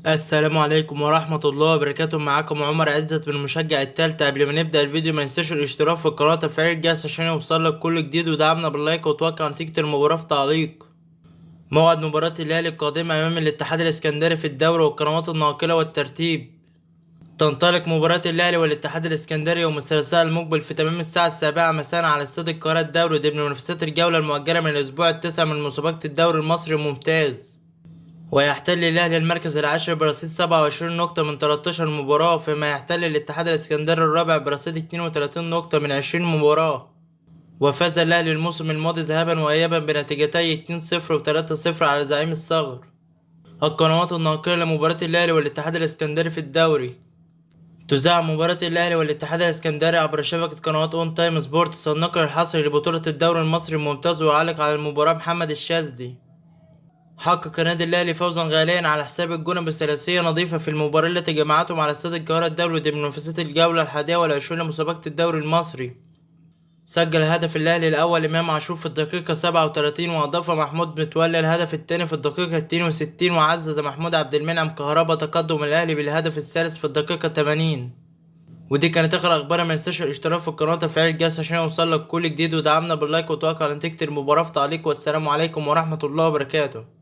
السلام عليكم ورحمة الله وبركاته. معاكم عمر عزت من المشجع التالتة. قبل ما نبدأ الفيديو ما ننساش الاشتراك في القناة وتفعيل الجرس عشان يوصلك كل جديد، ودعمنا باللايك وتوقع نتيجة المباراة في تعليق. موعد مباراة الأهلي القادمة أمام الاتحاد الإسكندري في الدوري والقنوات الناقلة والترتيب. تنطلق مباراة الأهلي والاتحاد الإسكندري يوم الثلاثاء المقبل في تمام الساعة 7 مساء على استاد القاهرة الدولي ضمن منافسات الجولة المؤجلة من الأسبوع التاسع من مسابقة الدوري المصري الممتاز. ويحتل الأهلي المركز العاشر برصيد 27 نقطة من 13 مباراة، فيما يحتل الاتحاد الإسكندري الرابع برصيد 32 نقطة من 20 مباراة. وفاز الأهلي الموسم الماضي ذهابا وإيابا بنتيجتي 2-0 و3-0 على زعيم الصغر. القنوات الناقلة لمباراة الأهلي والاتحاد الإسكندري في الدوري. تذاع مباراة الأهلي والاتحاد الإسكندري عبر شبكة قنوات أون تايم سبورتس الناقل الحصري لبطولة الدوري المصري الممتاز. ويعلق على المباراة محمد الشاذلي. حقق النادي الأهلي فوزا غاليا على حساب الجونة بثلاثية نظيفة في المباراة التي جمعتهم على استاد القاهرة الدولي ضمن منافسات الجولة 21 لمسابقة الدوري المصري. سجل هدف الأهلي الأول إمام عاشور في الدقيقة 37، وأضاف محمود متولي الهدف الثاني في الدقيقة 62، وعزز محمود عبد المنعم كهربا تقدم الأهلي بالهدف الثالث في الدقيقة 80. ودي كانت آخر أخبار. ما تنساش الاشتراك في القناة وتفعيل الجرس عشان يوصلك كل جديد، ودعمنا باللايك وتوقع نتيجة المباراة في تعليق. والسلام عليكم ورحمة الله وبركاته.